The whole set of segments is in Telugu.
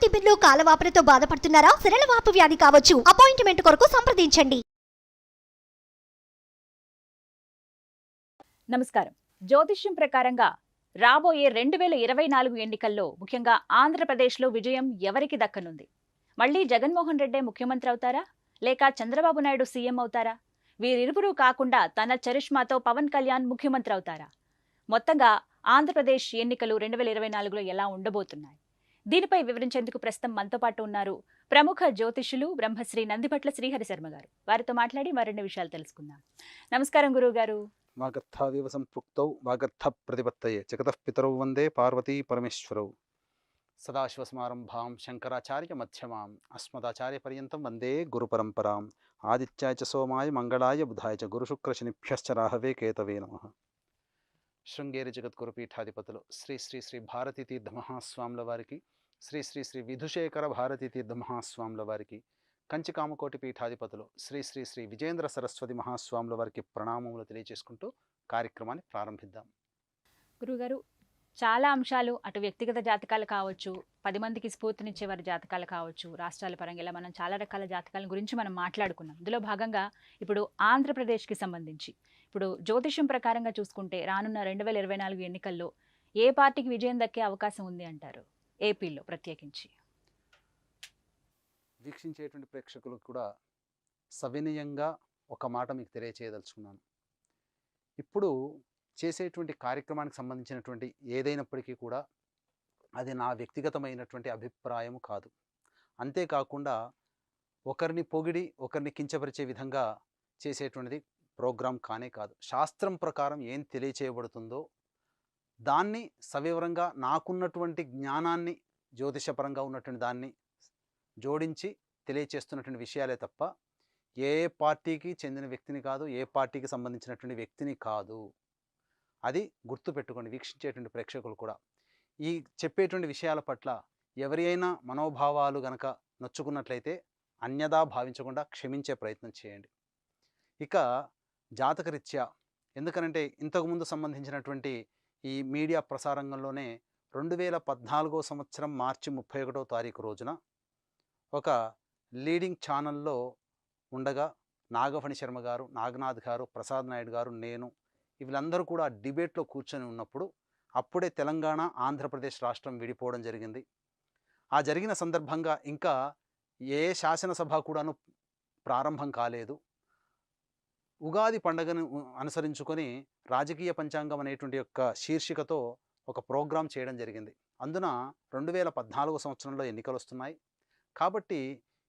తిమ్మిర్లు కాలవాపులతో బాధపడుతున్నారా? సిరలవాపు వ్యాధి కావచ్చు. అపాయింట్మెంట్ కొరకు సంప్రదించండి. నమస్కారం. జ్యోతిష్యం ప్రకారంగా రాబోయే 2024 ఎన్నికల్లో ముఖ్యంగా ఆంధ్రప్రదేశ్లో విజయం ఎవరికి దక్కనుంది? మళ్ళీ జగన్మోహన్ రెడ్డే ముఖ్యమంత్రి అవుతారా, లేక చంద్రబాబు నాయుడు సీఎం అవుతారా? వీరిరువురు కాకుండా తన చరిష్మాతో పవన్ కళ్యాణ్ ముఖ్యమంత్రి అవుతారా? మొత్తంగా ఆంధ్రప్రదేశ్ ఎన్నికలు 2024లో ఎలా ఉండబోతున్నాయి? దీనిపై వివరించేందుకు ప్రస్తుతం మనతో పాటు ఉన్నారు ప్రముఖ జ్యోతిష్యులు బ్రహ్మశ్రీ నందిపట్ల శ్రీహరి శర్మ గారు. వారితో మాట్లాడి మరిన్ని విషయాలు తెలుసుకుందాం. నమస్కారం గురువు గారు. వాగర్థావివ సంపృక్తౌ వాగర్థ ప్రతిపత్తయే జగతః పితరౌ వందే పార్వతీ పరమేశ్వరౌ. సదాశివసమారంభాం శంకరాచార్య మధ్యమాం అస్మదాచార్య పర్యంతం వందే గురు పరంపరాం. ఆదిత్యాయ చ సోమాయ మంగళాయ బుధాయ చ గురుశుక్ర శనిభ్యశ్చ రాహవే కేతవే నమః. శృంగేరి జగద్గురు పీఠాధిపతులు శ్రీ శ్రీ శ్రీ భారతీ తీర్థ మహాస్వాముల వారికి, శ్రీ శ్రీ శ్రీ విధుశేఖర భారతీ తీర్థ మహాస్వాముల వారికి, కంచి కామకోటి పీఠాధిపతులు శ్రీ శ్రీ శ్రీ విజేంద్ర సరస్వతి మహాస్వాముల వారికి ప్రణామములు తెలియజేసుకుంటూ కార్యక్రమాన్ని ప్రారంభిద్దాం. గురుగారు, చాలా అంశాలు, అటు వ్యక్తిగత జాతకాలు కావచ్చు, 10 మందికి స్ఫూర్తినిచ్చే వారి జాతకాలు కావచ్చు, రాష్ట్రాల పరంగా ఇలా మనం చాలా రకాల జాతకాల గురించి మనం మాట్లాడుకున్నాం. ఇందులో భాగంగా ఇప్పుడు ఆంధ్రప్రదేశ్కి సంబంధించి ఇప్పుడు జ్యోతిష్యం ప్రకారంగా చూసుకుంటే రానున్న 2024 ఎన్నికల్లో ఏ పార్టీకి విజయం దక్కే అవకాశం ఉంది అంటారు? ఏపీలో ప్రత్యేకించి వీక్షించేటువంటి ప్రేక్షకులకు కూడా సవినయంగా ఒక మాట మీకు తెలియచేయదలుచుకున్నాను. ఇప్పుడు చేసేటువంటి కార్యక్రమానికి సంబంధించినటువంటి ఏదైనప్పటికీ కూడా అది నా వ్యక్తిగతమైనటువంటి అభిప్రాయం కాదు. అంతేకాకుండా ఒకరిని పొగిడి ఒకరిని కించపరిచే విధంగా చేసేటువంటిది ప్రోగ్రాం కానే కాదు. శాస్త్రం ప్రకారం ఏం తెలియచేయబడుతుందో దాన్ని సవివరంగా నాకున్నటువంటి జ్ఞానాన్ని, జ్యోతిషపరంగా ఉన్నటువంటి దాన్ని జోడించి తెలియచేస్తున్నటువంటి విషయాలే తప్ప ఏ పార్టీకి చెందిన వ్యక్తిని కాదు, ఏ పార్టీకి సంబంధించినటువంటి వ్యక్తిని కాదు. అది గుర్తుపెట్టుకోండి వీక్షించేటువంటి ప్రేక్షకులు కూడా. ఈ చెప్పేటువంటి విషయాల పట్ల ఎవరి అయినా మనోభావాలు గనక నొచ్చుకున్నట్లయితే అన్యదా భావించకుండా క్షమించే ప్రయత్నం చేయండి. ఇక జాతకరీత్యా, ఎందుకనంటే ఇంతకుముందు సంబంధించినటువంటి ఈ మీడియా ప్రసారంగంలోనే 2014 సంవత్సరం మార్చి 31వ తారీఖు రోజున ఒక లీడింగ్ ఛానల్లో ఉండగా నాగఫణి శర్మ గారు, నాగనాథ్ గారు, ప్రసాద్ నాయుడు గారు, నేను వీళ్ళందరూ కూడా డిబేట్లో కూర్చొని ఉన్నప్పుడు అప్పుడే తెలంగాణ, ఆంధ్రప్రదేశ్ రాష్ట్రం విడిపోవడం జరిగింది. ఆ జరిగిన సందర్భంగా ఇంకా ఏ శాసనసభ కూడాను ప్రారంభం కాలేదు. ఉగాది పండుగను అనుసరించుకొని రాజకీయ పంచాంగం అనేటువంటి యొక్క శీర్షికతో ఒక ప్రోగ్రాం చేయడం జరిగింది. అందున 2014 సంవత్సరంలో ఎన్నికలు వస్తున్నాయి కాబట్టి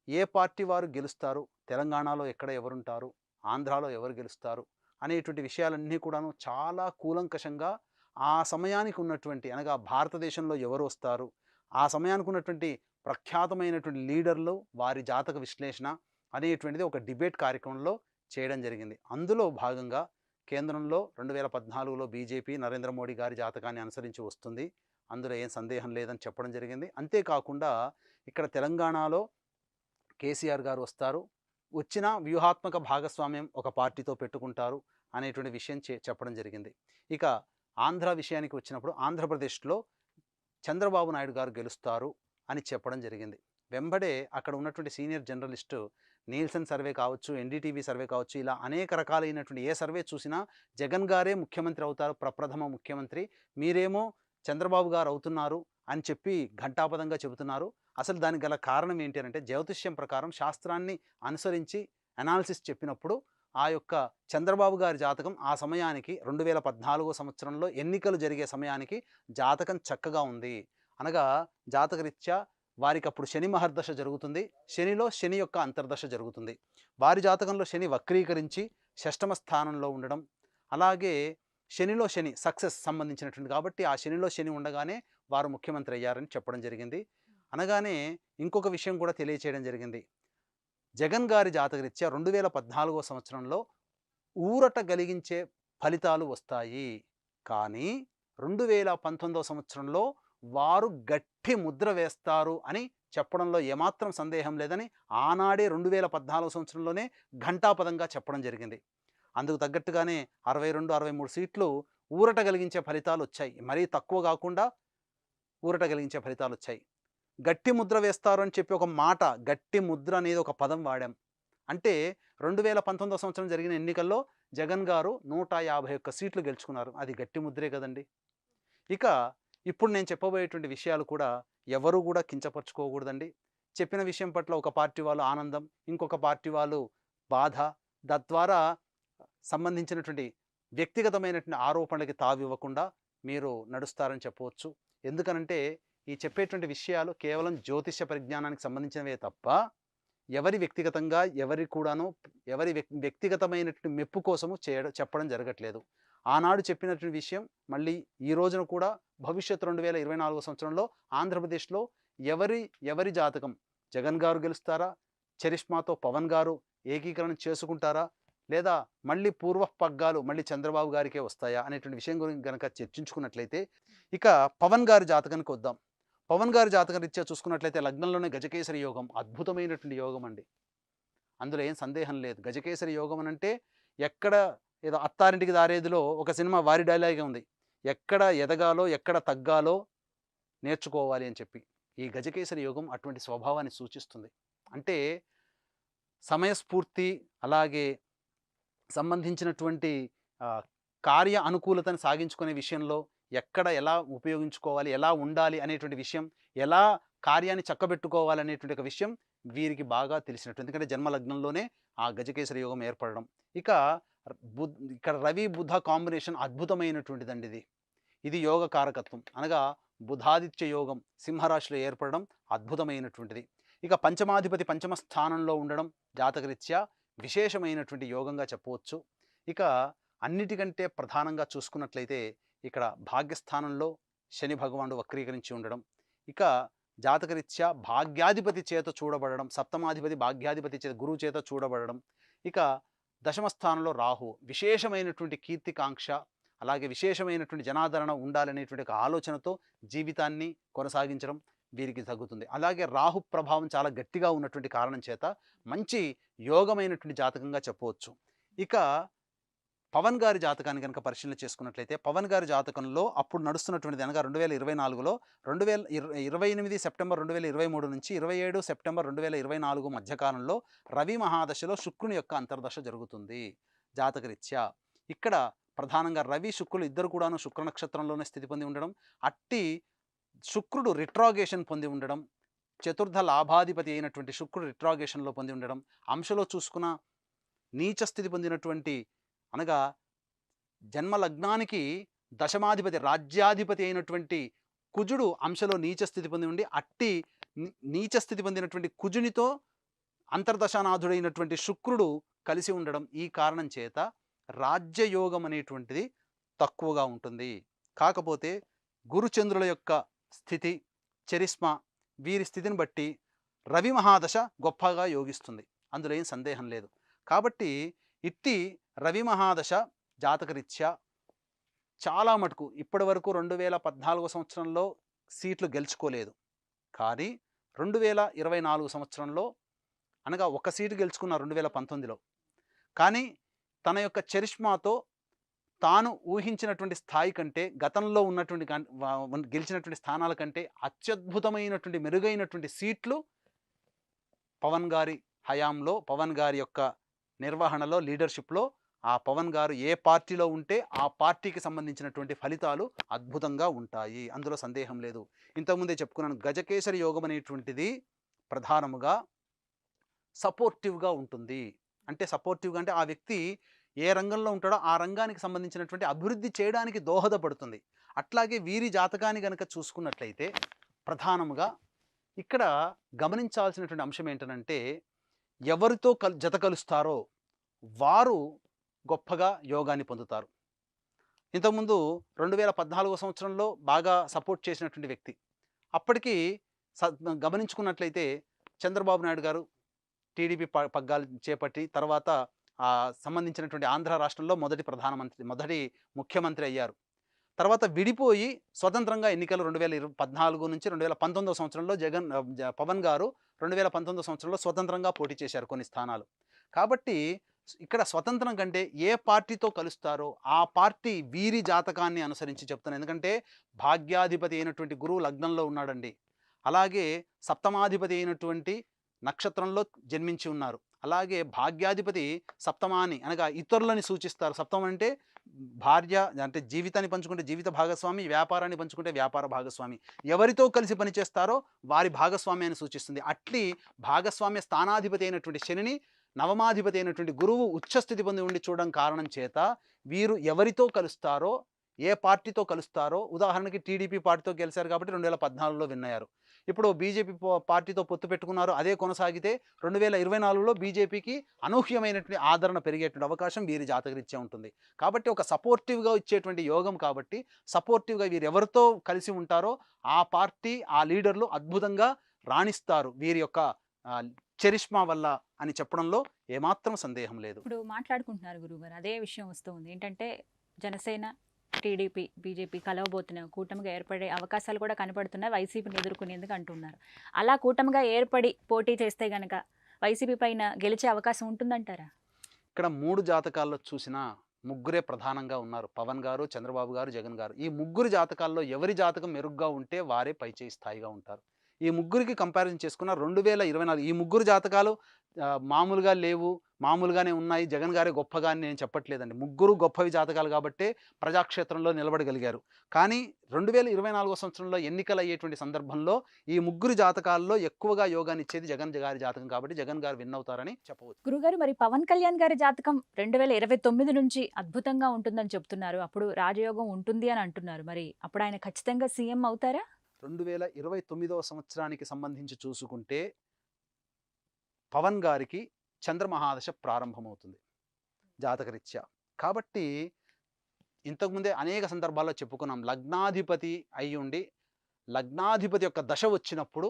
ఏ పార్టీ వారు గెలుస్తారు, తెలంగాణలో ఎక్కడ ఎవరుంటారు, ఆంధ్రాలో ఎవరు గెలుస్తారు అనేటువంటి విషయాలన్నీ కూడాను చాలా కూలంకషంగా ఆ సమయానికి ఉన్నటువంటి, అనగా భారతదేశంలో ఎవరు వస్తారు, ఆ సమయానికి ఉన్నటువంటి ప్రఖ్యాతమైనటువంటి లీడర్లు, వారి జాతక విశ్లేషణ అనేటువంటిది ఒక డిబేట్ కార్యక్రమంలో చేయడం జరిగింది. అందులో భాగంగా కేంద్రంలో 2014లో బీజేపీ నరేంద్ర మోడీ గారి జాతకాన్ని అనుసరించి వస్తుంది, అందులో ఏం సందేహం లేదని చెప్పడం జరిగింది. అంతేకాకుండా ఇక్కడ తెలంగాణలో కేసీఆర్ గారు వస్తారు, వచ్చిన వ్యూహాత్మక భాగస్వామ్యం ఒక పార్టీతో పెట్టుకుంటారు అనేటువంటి విషయం చెప్పడం జరిగింది. ఇక ఆంధ్ర విషయానికి వచ్చినప్పుడు ఆంధ్రప్రదేశ్లో చంద్రబాబు నాయుడు గారు గెలుస్తారు అని చెప్పడం జరిగింది. వెంబడే అక్కడ ఉన్నటువంటి సీనియర్ జర్నలిస్టు నీల్సన్ సర్వే కావచ్చు, ఎన్డీటీవీ సర్వే కావచ్చు, ఇలా అనేక రకాలైనటువంటి ఏ సర్వే చూసినా జగన్ గారే ముఖ్యమంత్రి అవుతారు, ప్రప్రథమ ముఖ్యమంత్రి, మీరేమో చంద్రబాబు గారు అవుతున్నారు అని చెప్పి ఘంటాపదంగా చెబుతున్నారు. అసలు దానికి గల కారణం ఏంటి అంటే జ్యోతిష్యం ప్రకారం శాస్త్రాన్ని అనుసరించి అనాలిసిస్ చెప్పినప్పుడు ఆ యొక్క చంద్రబాబు గారి జాతకం ఆ సమయానికి 2014 సంవత్సరంలో ఎన్నికలు జరిగే సమయానికి జాతకం చక్కగా ఉంది. అనగా జాతకరీత్యా వారికి అప్పుడు శని మహర్దశ జరుగుతుంది, శనిలో శని యొక్క అంతర్దశ జరుగుతుంది. వారి జాతకంలో శని వక్రీకరించి షష్టమ స్థానంలో ఉండడం, అలాగే శనిలో శని సక్సెస్ సంబంధించినటువంటి కాబట్టి ఆ శనిలో శని ఉండగానే వారు ముఖ్యమంత్రి అయ్యారని చెప్పడం జరిగింది. అనగానే ఇంకొక విషయం కూడా తెలియచేయడం జరిగింది. జగన్ గారి జాతకరీత్యా 2014 సంవత్సరంలో ఊరట కలిగించే ఫలితాలు వస్తాయి, కానీ 2019 సంవత్సరంలో వారు గట్టి ముద్ర వేస్తారు అని చెప్పడంలో ఏమాత్రం సందేహం లేదని ఆనాడే 2014 సంవత్సరంలోనే ఘంటాపదంగా చెప్పడం జరిగింది. అందుకు తగ్గట్టుగానే 62-63 సీట్లు ఊరట కలిగించే ఫలితాలు వచ్చాయి. మరీ తక్కువ కాకుండా ఊరట కలిగించే ఫలితాలు వచ్చాయి. గట్టి ముద్ర వేస్తారు అని చెప్పి ఒక మాట, గట్టి ముద్ర అనేది ఒక పదం వాడాం. అంటే 2019 సంవత్సరం జరిగిన ఎన్నికల్లో జగన్ గారు 151 సీట్లు గెలుచుకున్నారు. అది గట్టి ముద్రే కదండి. ఇక ఇప్పుడు నేను చెప్పబోయేటువంటి విషయాలు కూడా ఎవరు కూడా కించపరచుకోకూడదండి. చెప్పిన విషయం పట్ల ఒక పార్టీ వాళ్ళు ఆనందం, ఇంకొక పార్టీ వాళ్ళు బాధ, తద్వారా సంబంధించినటువంటి వ్యక్తిగతమైనటువంటి ఆరోపణలకి తావివ్వకుండా మీరు నడుస్తారని చెప్పవచ్చు. ఎందుకనంటే ఈ చెప్పేటువంటి విషయాలు కేవలం జ్యోతిష పరిజ్ఞానానికి సంబంధించినవే తప్ప ఎవరి వ్యక్తిగతంగా ఎవరి వ్యక్తిగతమైనటువంటి మెప్పు కోసము చెప్పడం జరగట్లేదు. ఆనాడు చెప్పినటువంటి విషయం మళ్ళీ ఈ రోజున కూడా భవిష్యత్ 2024 సంవత్సరంలో ఆంధ్రప్రదేశ్లో ఎవరి జాతకం, జగన్ గారు గెలుస్తారా, చరిష్మాతో పవన్ గారు ఏకీకరణ చేసుకుంటారా, లేదా మళ్ళీ పూర్వ పగ్గాలు మళ్ళీ చంద్రబాబు గారికే వస్తాయా అనేటువంటి విషయం గురించి కనుక చర్చించుకున్నట్లయితే, ఇక పవన్ గారి జాతకానికి వద్దాం. పవన్ గారి జాతకం రీత్యా చూసుకున్నట్లయితే లగ్నంలోనే గజకేసరి యోగం, అద్భుతమైనటువంటి యోగం అండి. అందులో ఏం సందేహం లేదు. గజకేసరి యోగం అని అంటే ఎక్కడ ఏదో అత్తారింటికి దారేదిలో ఒక సినిమా వారి డైలాగే ఉంది, ఎక్కడ ఎదగాలో ఎక్కడ తగ్గాలో నేర్చుకోవాలి అని చెప్పి. ఈ గజకేసరి యోగం అటువంటి స్వభావాన్ని సూచిస్తుంది. అంటే సమయస్ఫూర్తి, అలాగే సంబంధించినటువంటి కార్య అనుకూలతను సాగించుకునే విషయంలో ఎక్కడ ఎలా ఉపయోగించుకోవాలి, ఎలా ఉండాలి అనేటువంటి విషయం, ఎలా కార్యాన్ని చక్కబెట్టుకోవాలి అనేటువంటి ఒక విషయం వీరికి బాగా తెలిసినట్టు. ఎందుకంటే జన్మలగ్నంలోనే ఆ గజకేసరి యోగం ఏర్పడడం. ఇక్కడ రవి బుధ కాంబినేషన్ అద్భుతమైనటువంటిదండి. ఇది యోగ కారకత్వం, అనగా బుధాదిత్య యోగం సింహరాశిలో ఏర్పడడం అద్భుతమైనటువంటిది. ఇక పంచమాధిపతి పంచమ స్థానంలో ఉండడం జాతకరీత్యా విశేషమైనటువంటి యోగంగా చెప్పవచ్చు. ఇక అన్నిటికంటే ప్రధానంగా చూసుకున్నట్లయితే ఇక్కడ భాగ్యస్థానంలో శని భగవానుడు వక్రీకరించి ఉండడం, ఇక జాతకరీత్యా భాగ్యాధిపతి చేత చూడబడడం, సప్తమాధిపతి భాగ్యాధిపతి చేత గురువు చేత చూడబడడం, ఇక దశమ స్థానంలో రాహు, విశేషమైనటువంటి కీర్తికాంక్ష, అలాగే విశేషమైనటువంటి జనాదరణ ఉండాలనేటువంటి ఒక ఆలోచనతో జీవితాన్ని కొనసాగించడం వీరికి తగ్గుతుంది. అలాగే రాహు ప్రభావం చాలా గట్టిగా ఉన్నటువంటి కారణం చేత మంచి యోగమైనటువంటి జాతకంగా చెప్పవచ్చు. ఇక పవన్ గారి జాతకాన్ని కనుక పరిశీలన చేసుకున్నట్లయితే, పవన్ గారి జాతకంలో అప్పుడు నడుస్తున్నటువంటిది అనగా 2024లో 28 సెప్టెంబర్ 2023 నుంచి 27 సెప్టెంబర్ 2024 మధ్యకాలంలో రవి మహాదశలో శుక్రుని యొక్క అంతర్దశ జరుగుతుంది జాతకరీత్యా. ఇక్కడ ప్రధానంగా రవి శుక్రులు ఇద్దరు కూడాను శుక్ర నక్షత్రంలోనే స్థితి పొంది ఉండడం, అట్టి శుక్రుడు రిట్రాగేషన్ పొంది ఉండడం, చతుర్థ లాభాధిపతి అయినటువంటి శుక్రుడు రిట్రాగేషన్లో పొంది ఉండడం, అంశలో చూసుకున్న నీచ స్థితి పొందినటువంటి అనగా జన్మ లగ్నానికి దశమాధిపతి రాజ్యాధిపతి అయినటువంటి కుజుడు అంశలో నీచ స్థితి పొంది ఉండి, అట్టి నీచ స్థితి పొందినటువంటి కుజునితో అంతర్దశానాథుడైనటువంటి శుక్రుడు కలిసి ఉండడం, ఈ కారణం చేత రాజ్యయోగం అనేటువంటిది తక్కువగా ఉంటుంది. కాకపోతే గురుచంద్రుల యొక్క స్థితి, చరిష్మా, వీరి స్థితిని బట్టి రవి మహాదశ గొప్పగా యోగిస్తుంది, అందులో ఏం సందేహం లేదు. కాబట్టి ఇట్టి రవి మహాదశ జాతకరీత్యా చాలా మటుకు ఇప్పటి వరకు 2014 సంవత్సరంలో సీట్లు గెలుచుకోలేదు, కానీ 2024 సంవత్సరంలో అనగా ఒక సీటు గెలుచుకున్నారు 2019లో. కానీ తన యొక్క చరిష్మాతో తాను ఊహించినటువంటి స్థాయి కంటే, గతంలో ఉన్నటువంటి గెలిచినటువంటి స్థానాల కంటే అత్యద్భుతమైనటువంటి మెరుగైనటువంటి సీట్లు పవన్ గారి హయాంలో, పవన్ గారి యొక్క నిర్వహణలో, లీడర్షిప్లో ఆ పవన్ గారు ఏ పార్టీలో ఉంటే ఆ పార్టీకి సంబంధించినటువంటి ఫలితాలు అద్భుతంగా ఉంటాయి, అందులో సందేహం లేదు. ఇంతకుముందే చెప్పుకున్నాను, గజకేసరి యోగం అనేటువంటిది ప్రధానముగా సపోర్టివ్గా ఉంటుంది. అంటే సపోర్టివ్గా అంటే ఆ వ్యక్తి ఏ రంగంలో ఉంటాడో ఆ రంగానికి సంబంధించినటువంటి అభివృద్ధి చేయడానికి దోహదపడుతుంది. అట్లాగే వీరి జాతకాన్ని కనుక చూసుకున్నట్లయితే ప్రధానముగా ఇక్కడ గమనించాల్సినటువంటి అంశం ఏంటంటే, ఎవరితో జత కలుస్తారో వారు గొప్పగా యోగాన్ని పొందుతారు. ఇంతకుముందు 2014 సంవత్సరంలో బాగా సపోర్ట్ చేసినటువంటి వ్యక్తి, అప్పటికి గమనించుకున్నట్లయితే చంద్రబాబు నాయుడు గారు టీడీపీ పగ్గాలు చేపట్టి తర్వాత సంబంధించినటువంటి ఆంధ్ర రాష్ట్రంలో మొదటి ముఖ్యమంత్రి అయ్యారు. తర్వాత విడిపోయి స్వతంత్రంగా ఎన్నికలు 2014 నుంచి 2019 సంవత్సరంలో పవన్ గారు 2019 సంవత్సరంలో స్వతంత్రంగా పోటీ చేశారు కొన్ని స్థానాలు. కాబట్టి ఇక్కడ స్వతంత్రం కంటే ఏ పార్టీతో కలుస్తారో ఆ పార్టీ వీరి జాతకాన్ని అనుసరించి చెప్తాను. ఎందుకంటే భాగ్యాధిపతి అయినటువంటి గురువు లగ్నంలో ఉన్నాడండి. అలాగే సప్తమాధిపతి అయినటువంటి నక్షత్రంలో జన్మించి ఉన్నారు. అలాగే భాగ్యాధిపతి సప్తమాని అనగా ఇతరులని సూచిస్తారు. సప్తమం అంటే భార్య, అంటే జీవితాన్ని పంచుకుంటే జీవిత భాగస్వామి, వ్యాపారాన్ని పంచుకుంటే వ్యాపార భాగస్వామి. ఎవరితో కలిసి పనిచేస్తారో వారి భాగస్వామ్యాన్ని సూచిస్తుంది. అట్లి భాగస్వామ్య స్థానాధిపతి అయినటువంటి శనిని నవమాధిపతి అయినటువంటి గురువు ఉచ్చస్థితి పొంది ఉండి చూడడం కారణం చేత వీరు ఎవరితో కలుస్తారో, ఏ పార్టీతో కలుస్తారో, ఉదాహరణకి టీడీపీ పార్టీతో గెలిచారు కాబట్టి 2014లో విన్ అయ్యారు. ఇప్పుడు బీజేపీ పార్టీతో పొత్తు పెట్టుకున్నారు, అదే కొనసాగితే 2024లో బీజేపీకి అనూహ్యమైనటువంటి ఆదరణ పెరిగేటువంటి అవకాశం వీరి జాతకరీత్యా ఉంటుంది. కాబట్టి ఒక సపోర్టివ్గా ఇచ్చేటువంటి యోగం కాబట్టి సపోర్టివ్గా వీరు ఎవరితో కలిసి ఉంటారో ఆ పార్టీ, ఆ లీడర్లు అద్భుతంగా రాణిస్తారు వీరి యొక్క చరిష్మా వల్ల అని చెప్పడంలో ఏమాత్రం సందేహం లేదు. ఇప్పుడు మాట్లాడుకుంటున్నారు గురువుగారు, అదే విషయం వస్తుంది. ఏంటంటే జనసేన, టీడీపీ, బీజేపీ కలవబోతున్న కూటమిగా ఏర్పడే అవకాశాలు కూడా కనపడుతున్నాయి వైసీపీని ఎదుర్కొనేందుకు అంటున్నారు. అలా కూటమిగా ఏర్పడి పోటీ చేస్తే గనక వైసీపీ పైన గెలిచే అవకాశం ఉంటుందంటారా? ఇక్కడ 3 జాతకాల్లో చూసినా ముగ్గురే ప్రధానంగా ఉన్నారు. పవన్ గారు, చంద్రబాబు గారు, జగన్ గారు. ఈ ముగ్గురు జాతకాల్లో ఎవరి జాతకం మెరుగ్గా ఉంటే వారే పైచేయి స్థాయిగా ఉంటారు. ఈ ముగ్గురికి కంపారిజన్ చేసుకున్న 2024 ఈ ముగ్గురు జాతకాలు మామూలుగా లేవు, మామూలుగానే ఉన్నాయి, జగన్ గారే గొప్పగా అని నేను చెప్పట్లేదండి. ముగ్గురు గొప్పవి జాతకాలు కాబట్టే ప్రజాక్షేత్రంలో నిలబడగలిగారు. కానీ 2024 సంవత్సరంలో ఎన్నికలు అయ్యేటువంటి సందర్భంలో ఈ ముగ్గురు జాతకాల్లో ఎక్కువగా యోగాన్ని ఇచ్చేది జగన్ గారి జాతకం కాబట్టి జగన్ గారు విన్ అవుతారని చెప్పవచ్చు. గురుగారు, మరి పవన్ కళ్యాణ్ గారి జాతకం 2029 నుంచి అద్భుతంగా ఉంటుందని చెప్తున్నారు. అప్పుడు రాజయోగం ఉంటుంది అని అంటున్నారు. మరి అప్పుడు ఆయన ఖచ్చితంగా సీఎం అవుతారా? 2029వ సంవత్సరానికి సంబంధించి చూసుకుంటే పవన్ గారికి చంద్రమహాదశ ప్రారంభమవుతుంది జాతకరీత్యా. కాబట్టి ఇంతకుముందే అనేక సందర్భాల్లో చెప్పుకున్నాం, లగ్నాధిపతి అయ్యుండి లగ్నాధిపతి యొక్క దశ వచ్చినప్పుడు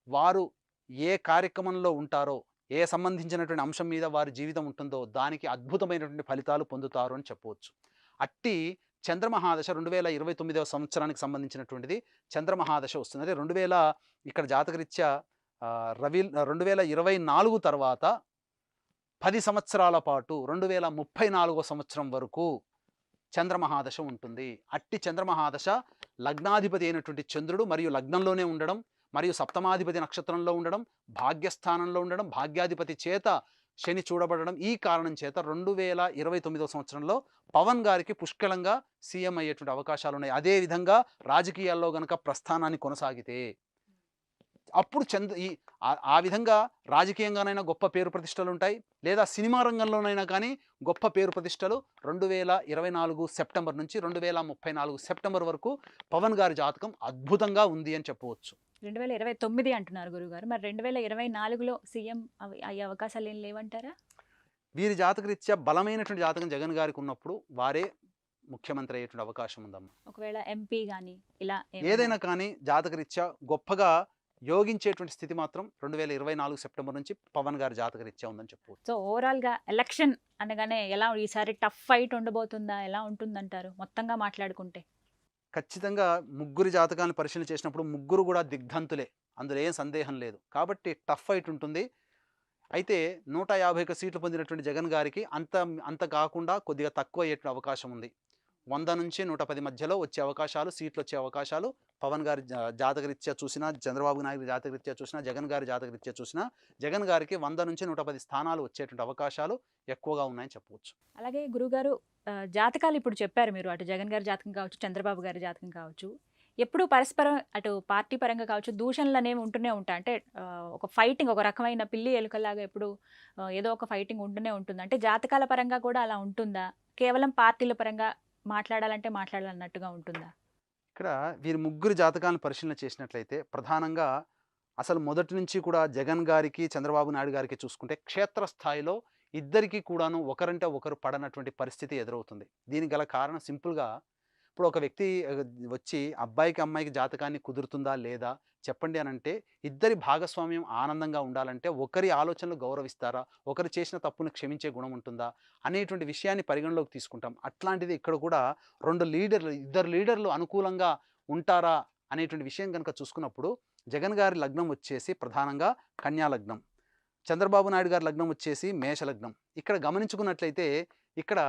వారు ఏ కార్యక్రమంలో ఉంటారో, ఏ సంబంధించినటువంటి అంశం మీద వారి జీవితం ఉంటుందో దానికి అద్భుతమైనటువంటి ఫలితాలు పొందుతారు అని చెప్పవచ్చు. అట్టి చంద్రమహాదశ 2029వ సంవత్సరానికి సంబంధించినటువంటిది చంద్రమహాదశ వస్తుంది. అదే 2000 ఇక్కడ జాతకరీత్యా 2024 తర్వాత 10 సంవత్సరాల పాటు 2034వ సంవత్సరం వరకు చంద్రమహాదశ ఉంటుంది. అట్టి చంద్రమహాదశ లగ్నాధిపతి అయినటువంటి చంద్రుడు మరియు లగ్నంలోనే ఉండడం, మరియు సప్తమాధిపతి నక్షత్రంలో ఉండడం, భాగ్యస్థానంలో ఉండడం, భాగ్యాధిపతి చేత శని చూడబడడం, ఈ కారణం చేత 2029వ సంవత్సరంలో పవన్ గారికి పుష్కలంగా సీఎం అయ్యేటువంటి అవకాశాలు ఉన్నాయి. అదేవిధంగా రాజకీయాల్లో గనక ప్రస్థానాన్ని కొనసాగితే అప్పుడు ఆ విధంగా రాజకీయంగానైనా గొప్ప పేరు ప్రతిష్టలు ఉంటాయి, లేదా సినిమా రంగంలోనైనా కానీ గొప్ప పేరు ప్రతిష్టలు 2024 సెప్టెంబర్ నుంచి 2034 సెప్టెంబర్ వరకు పవన్ గారి జాతకం అద్భుతంగా ఉంది అని చెప్పవచ్చు. 2029 అంటున్నారు గురుగారు. మరి 2024లో సీఎం అయ్యే అవకాశాలు ఏం లేవంటారా? వీరి జాతకరీత్యా బలమైనటువంటి జాతకం జగన్ గారికి ఉన్నప్పుడు వారే ముఖ్యమంత్రి అయ్యేటువంటి అవకాశం ఉందమ్మా. ఒకవేళ ఎంపీ కానీ ఇలా ఏదైనా కానీ జాతకరీత్యా గొప్పగా యోగించేటువంటి స్థితి మాత్రం 2024 సెప్టెంబర్ నుంచి పవన్ గారి జాతకరీత్యా ఉందని చెప్పవచ్చు. సో ఓవరాల్గా ఎలక్షన్ అనగానే ఎలా ఈసారి టఫ్ ఫైట్ ఉండబోతుందా, ఎలా ఉంటుందంటారు మొత్తంగా మాట్లాడుకుంటే? ఖచ్చితంగా ముగ్గురు జాతకాలను పరిశీలన చేసినప్పుడు ముగ్గురు కూడా దిగ్ధంతులే, అందులో ఏం సందేహం లేదు. కాబట్టి టఫ్ ఫైట్ ఉంటుంది. అయితే 151 సీట్లు పొందినటువంటి జగన్ గారికి అంత కాకుండా కొద్దిగా తక్కువ అయ్యేటువంటి అవకాశం ఉంది. 100 నుంచి 110 మధ్యలో వచ్చే అవకాశాలు, సీట్లు వచ్చే అవకాశాలు పవన్ గారి జాతకరీత్యా చూసినా, చంద్రబాబు నాయుడు జాతకరీత్యా చూసినా, జగన్ గారి జాతకరీత్యా చూసినా జగన్ గారికి 100 నుంచి 110 స్థానాలు వచ్చేటువంటి అవకాశాలు ఎక్కువగా ఉన్నాయని చెప్పవచ్చు. అలాగే గురుగారు, జాతకాలు ఇప్పుడు చెప్పారు మీరు, అటు జగన్ గారి జాతకం కావచ్చు, చంద్రబాబు గారి జాతకం కావచ్చు, ఎప్పుడు పరస్పరం అటు పార్టీ పరంగా కావచ్చు దూషణలు అనేవి ఉంటూనే ఉంటాయి. అంటే ఒక ఫైటింగ్, ఒక రకమైన పిల్లి ఎలుకలాగా ఎప్పుడు ఏదో ఒక ఫైటింగ్ ఉంటూనే ఉంటుంది. అంటే జాతకాల పరంగా కూడా అలా ఉంటుందా? కేవలం పార్టీల పరంగా మాట్లాడాలంటే మాట్లాడాలన్నట్టుగా ఉంటుందా? ఇక్కడ వీరి ముగ్గురు జాతకాలను పరిశీలన చేసినట్లయితే ప్రధానంగా అసలు మొదటి నుంచి కూడా జగన్ గారికి, చంద్రబాబు నాయుడు గారికి చూసుకుంటే క్షేత్రస్థాయిలో ఇద్దరికీ కూడాను ఒకరంటే ఒకరు పడనటువంటి పరిస్థితి ఎదురవుతుంది. దీనికి గల కారణం సింపుల్గా, ఇప్పుడు ఒక వ్యక్తి వచ్చి అబ్బాయికి అమ్మాయికి జాతకాన్ని కుదురుతుందా లేదా చెప్పండి అని అంటే, ఇద్దరి భాగస్వామ్యం ఆనందంగా ఉండాలంటే ఒకరి ఆలోచనలు గౌరవిస్తారా, ఒకరు చేసిన తప్పును క్షమించే గుణం ఉంటుందా అనేటువంటి విషయాన్ని పరిగణలోకి తీసుకుంటాం. అట్లాంటిది ఇక్కడ కూడా ఇద్దరు లీడర్లు అనుకూలంగా ఉంటారా అనేటువంటి విషయం కనుక చూసుకున్నప్పుడు జగన్ గారి లగ్నం వచ్చేసి ప్రధానంగా కన్యా లగ్నం, చంద్రబాబు నాయుడు గారి లగ్నం వచ్చేసి మేష లగ్నం. ఇక్కడ గమనించుకున్నట్లయితే ఇక్కడ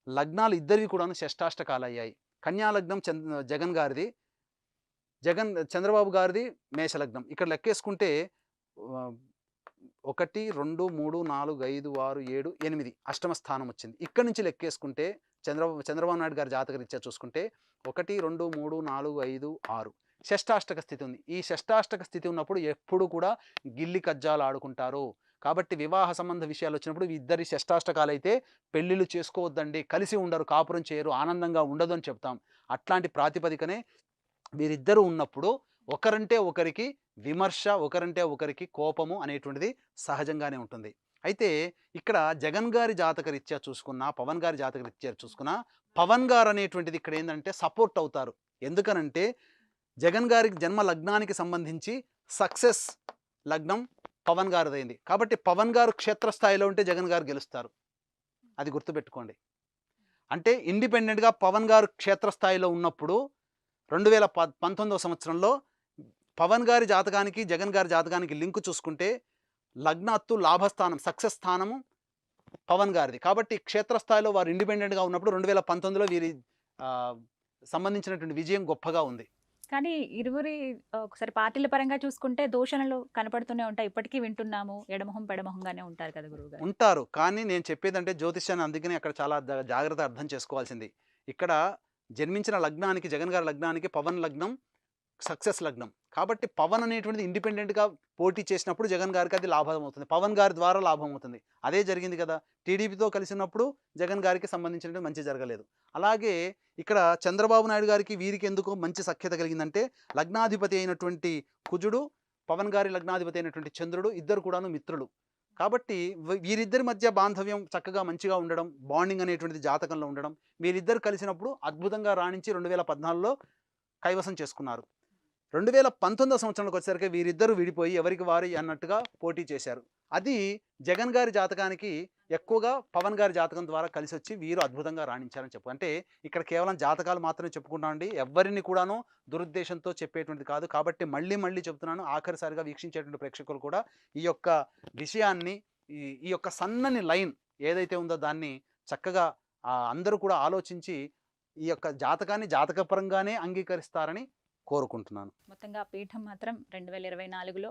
లగ్నాలు ఇద్దరివి కూడాను షష్టాష్టకాలు అయ్యాయి. కన్యా లగ్నం జగన్ గారిది చంద్రబాబు గారిది మేషలగ్నం. ఇక్కడ లెక్కేసుకుంటే 1, 2, 3, 4, 5, 6, 7, 8 అష్టమ స్థానం వచ్చింది. ఇక్కడ నుంచి లెక్కేసుకుంటే చంద్రబాబు నాయుడు గారి జాతకరీత్యా చూసుకుంటే 1, 2, 3, 4, 5, 6 షష్టాష్టక స్థితి ఉంది. ఈ షష్టాష్టక స్థితి ఉన్నప్పుడు ఎప్పుడు కూడా గిల్లి కజ్జాలు ఆడుకుంటారు. కాబట్టి వివాహ సంబంధ విషయాలు వచ్చినప్పుడు ఇద్దరి షష్టాష్టకాలు అయితే పెళ్లిళ్ళు చేసుకోవద్దండి, కలిసి ఉండరు, కాపురం చేయరు, ఆనందంగా ఉండదు అని చెప్తాం. అట్లాంటి ప్రాతిపదికనే వీరిద్దరూ ఉన్నప్పుడు ఒకరంటే ఒకరికి విమర్శ, ఒకరంటే ఒకరికి కోపము అనేటువంటిది సహజంగానే ఉంటుంది. అయితే ఇక్కడ జగన్ గారి జాతకరీత్యా చూసుకున్నా, పవన్ గారి జాతకరీత్యా చూసుకున్నా, పవన్ గారు అనేటువంటిది ఇక్కడ ఏంటంటే సపోర్ట్ అవుతారు. ఎందుకనంటే జగన్ గారికి జన్మ లగ్నానికి సంబంధించి సక్సెస్ లగ్నం పవన్ గారిదైంది. కాబట్టి పవన్ గారు క్షేత్రస్థాయిలో ఉంటే జగన్ గారు గెలుస్తారు. అది గుర్తుపెట్టుకోండి. అంటే ఇండిపెండెంట్గా పవన్ గారు క్షేత్రస్థాయిలో ఉన్నప్పుడు 2019 సంవత్సరంలో పవన్ గారి జాతకానికి జగన్ గారి జాతకానికి లింకు చూసుకుంటే లగ్నాత్తు లాభస్థానం సక్సెస్ స్థానము పవన్ గారిది. కాబట్టి క్షేత్రస్థాయిలో వారు ఇండిపెండెంట్గా ఉన్నప్పుడు 2019లో వీరి సంబంధించినటువంటి విజయం గొప్పగా ఉంది. కానీ ఇరువురి ఒకసారి పార్టీల పరంగా చూసుకుంటే దూషణలు కనపడుతూనే ఉంటాయి. ఇప్పటికీ వింటున్నాము. ఎడమొహం పెడమొహంగానే ఉంటారు కదా గురువుగారు. ఉంటారు. కానీ నేను చెప్పేదంటే జ్యోతిష్యాన్ని అందుకనే అక్కడ చాలా జాగ్రత్త అర్థం చేసుకోవాల్సింది. ఇక్కడ జన్మించిన లగ్నానికి జగన్ గారి లగ్నానికి పవన్ లగ్నం సక్సెస్ లగ్నం. కాబట్టి పవన్ అనేటువంటిది ఇండిపెండెంట్గా పోటీ చేసినప్పుడు జగన్ గారికి అది లాభం అవుతుంది, పవన్ గారి ద్వారా లాభం అవుతుంది. అదే జరిగింది కదా. టీడీపీతో కలిసినప్పుడు జగన్ గారికి సంబంధించినటువంటి మంచి జరగలేదు. అలాగే ఇక్కడ చంద్రబాబు నాయుడు గారికి వీరికి ఎందుకు మంచి సఖ్యత కలిగిందంటే లగ్నాధిపతి అయినటువంటి కుజుడు, పవన్ గారి లగ్నాధిపతి అయినటువంటి చంద్రుడు ఇద్దరు కూడాను మిత్రులు. కాబట్టి వీరిద్దరి మధ్య బాంధవ్యం చక్కగా మంచిగా ఉండడం, బాండింగ్ అనేటువంటిది జాతకంలో ఉండడం, వీరిద్దరు కలిసినప్పుడు అద్భుతంగా రాణించి 2014లో కైవసం చేసుకున్నారు. 2019 సంవత్సరంలోకి వచ్చేసరికి వీరిద్దరూ విడిపోయి ఎవరికి వారి అన్నట్టుగా పోటీ చేశారు. అది జగన్ గారి జాతకానికి ఎక్కువగా పవన్ గారి జాతకం ద్వారా కలిసి వచ్చి వీరు అద్భుతంగా రాణించారని చెప్పు. అంటే ఇక్కడ కేవలం జాతకాలు మాత్రమే చెప్పుకుంటామండి, ఎవరిని కూడాను దురుద్దేశంతో చెప్పేటువంటిది కాదు. కాబట్టి మళ్ళీ చెప్తున్నాను, ఆఖరిసారిగా వీక్షించేటువంటి ప్రేక్షకులు కూడా ఈ యొక్క విషయాన్ని ఈ యొక్క సన్నని లైన్ ఏదైతే ఉందో దాన్ని చక్కగా అందరూ కూడా ఆలోచించి ఈ యొక్క జాతకాన్ని జాతకపరంగానే అంగీకరిస్తారని కోరుకుంటున్నాను. మొత్తంగా పీఠం మాత్రం 2024లో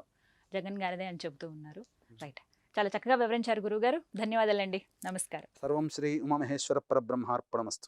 జగన్ గారిదే అని చెబుతూ ఉన్నారు. రైట్, చాలా చక్కగా వివరించారు గురువుగారు. ధన్యవాదాలండి. నమస్కారం. సర్వం శ్రీ ఉమామహేశ్వర పరబ్రహ్మార్పణమస్తు.